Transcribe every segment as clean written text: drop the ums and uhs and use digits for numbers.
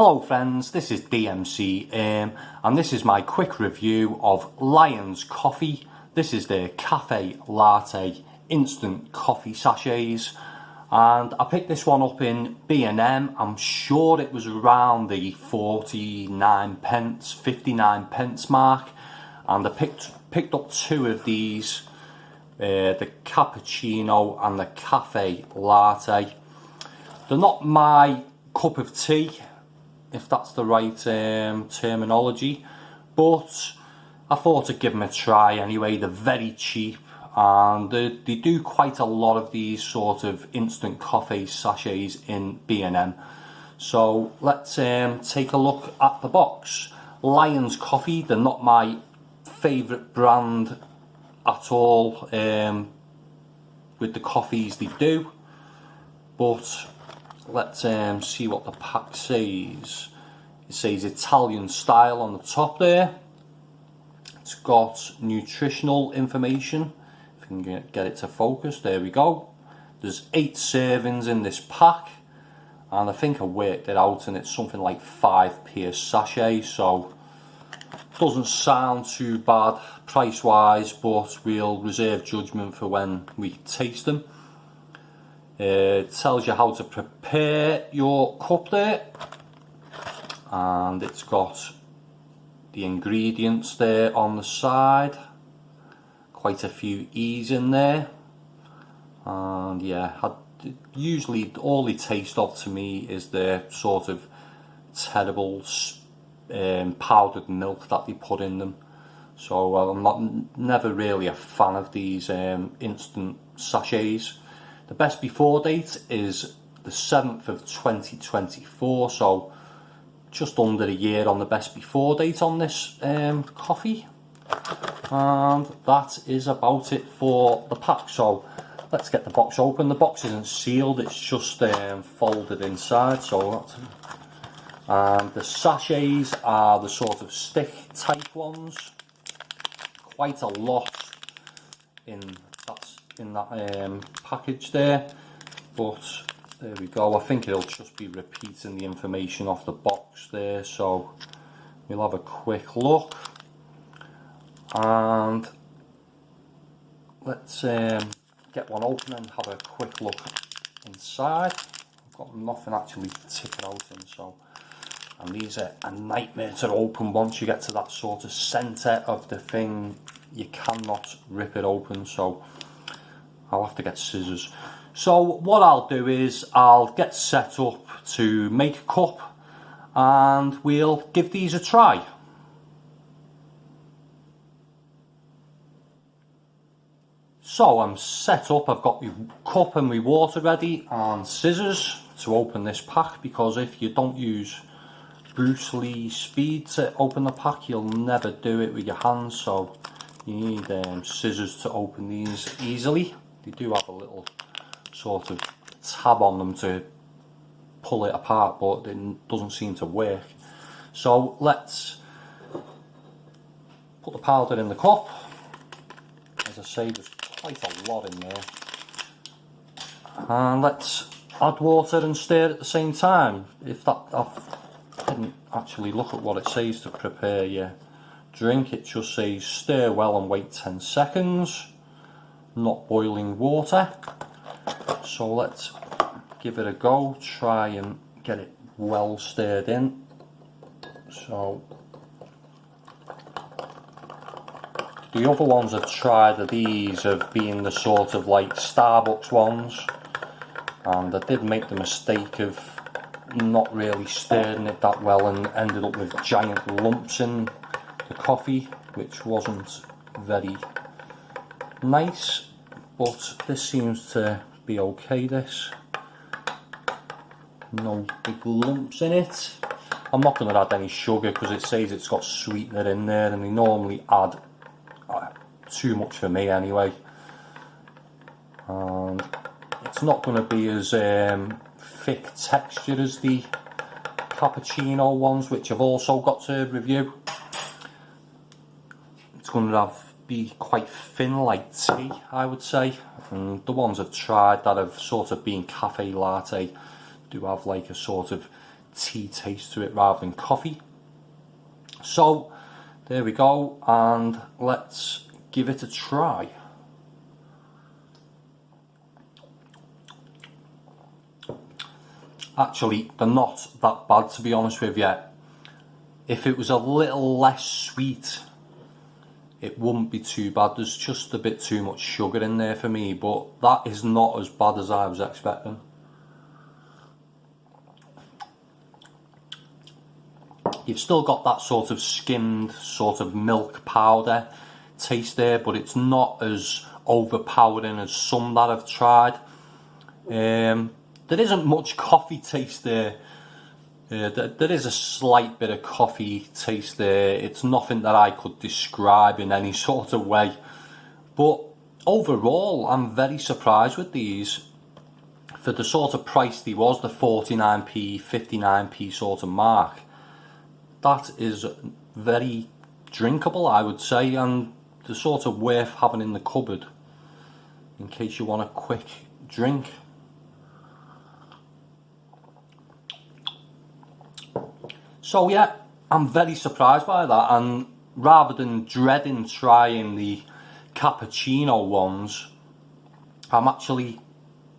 Hello friends, this is DMC and this is my quick review of Lyons Coffee. This is their Caffe Latte instant coffee sachets, and I picked this one up in B&M. I'm sure it was around the 49 pence, 59 pence mark, and I picked up two of these, the cappuccino and the Caffe Latte. They're not my cup of tea, if that's the right terminology, but I thought I'd give them a try anyway. They're very cheap, and they do quite a lot of these sort of instant coffee sachets in B&M. So let's take a look at the box. Lyons Coffee, they're not my favourite brand at all with the coffees they do, but let's see what the pack says. It says Italian style on the top there. It's got nutritional information. If you can get it to focus, there we go. There's 8 servings in this pack, and I think I worked it out and it's something like 5p a sachet, so doesn't sound too bad price wise, but we'll reserve judgment for when we taste them. It tells you how to prepare your cup there, and it's got the ingredients there on the side, quite a few E's in there, and yeah, usually all they taste of to me is the sort of terrible powdered milk that they put in them. So I'm never really a fan of these instant sachets. The best before date is the 7th of 2024, so just under a year on the best before date on this coffee. And that is about it for the pack. So let's get the box open. The box isn't sealed, it's just folded inside. So and the sachets are the sort of stick type ones. Quite a lot in that package there, but there we go. I think it'll just be repeating the information off the box there, so we'll have a quick look, and let's get one open and have a quick look inside. I've got nothing actually to tip it out in, so, and these are a nightmare to open. Once you get to that sort of centre of the thing, you cannot rip it open, so I'll have to get scissors. So what I'll do is I'll get set up to make a cup, and we'll give these a try. So I'm set up, I've got my cup and my water ready and scissors to open this pack, because if you don't use Bruce Lee speed to open the pack, you'll never do it with your hands, so you need scissors to open these easily. They do have a little sort of tab on them to pull it apart, but it doesn't seem to work. So let's put the powder in the cup. As I say, there's quite a lot in there. And let's add water and stir at the same time. I didn't actually look at what it says to prepare your drink. It just says stir well and wait 10 seconds. Not boiling water. So let's give it a go, try and get it well stirred in. So the other ones I've tried are these have been the sort of like Starbucks ones, and I did make the mistake of not really stirring it that well and ended up with giant lumps in the coffee, which wasn't very nice, but this seems to be okay. This, no big lumps in it. I'm not going to add any sugar because it says it's got sweetener in there, and they normally add too much for me anyway, and it's not going to be as thick texture as the cappuccino ones, which I've also got to review. It's going to be quite thin like tea, I would say, and the ones I've tried that have sort of been Caffe Latte do have like a sort of tea taste to it rather than coffee. So there we go, and let's give it a try. Actually, they're not that bad, to be honest with you. If it was a little less sweet, it wouldn't be too bad. There's just a bit too much sugar in there for me, but that is not as bad as I was expecting. You've still got that sort of skimmed sort of milk powder taste there, but it's not as overpowering as some that I've tried. There isn't much coffee taste there. There is a slight bit of coffee taste there. It's nothing that I could describe in any sort of way. But overall, I'm very surprised with these. For the sort of price they was, the 49p, 59p sort of mark, that is very drinkable, I would say, and they're sort of worth having in the cupboard in case you want a quick drink. So yeah, I'm very surprised by that, and rather than dreading trying the cappuccino ones, I'm actually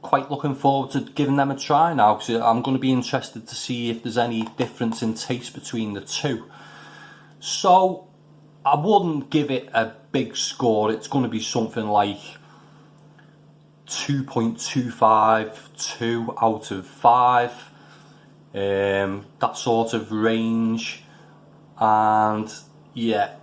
quite looking forward to giving them a try now, because I'm going to be interested to see if there's any difference in taste between the two. So I wouldn't give it a big score. It's going to be something like 2.25, 2 out of 5. That sort of range. And yeah,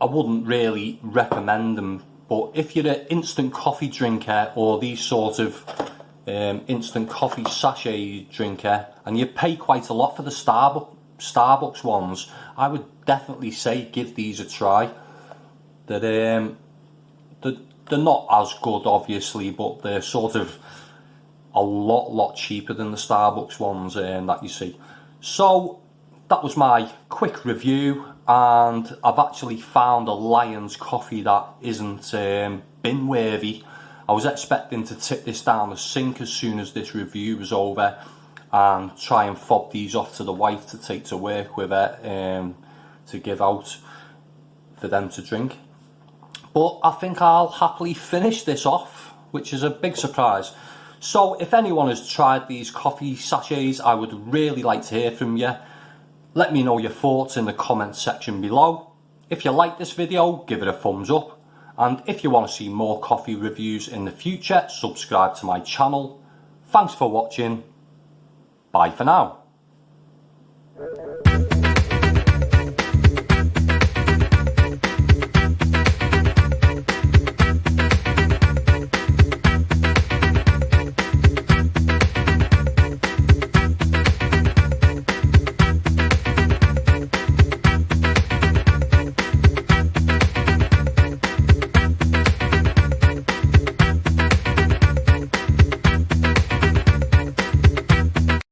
I wouldn't really recommend them, but if you're an instant coffee drinker or these sort of instant coffee sachet drinker, and you pay quite a lot for the Starbucks ones, I would definitely say give these a try. They're not as good, obviously, but they're sort of a lot cheaper than the Starbucks ones that you see. So that was my quick review, and I've actually found a Lyons coffee that isn't bin worthy. I was expecting to tip this down the sink as soon as this review was over and try and fob these off to the wife to take to work with her to give out for them to drink. But I think I'll happily finish this off, which is a big surprise. So if anyone has tried these coffee sachets, I would really like to hear from you. Let me know your thoughts in the comments section below. If you like this video, give it a thumbs up. And if you want to see more coffee reviews in the future, subscribe to my channel. Thanks for watching. Bye for now.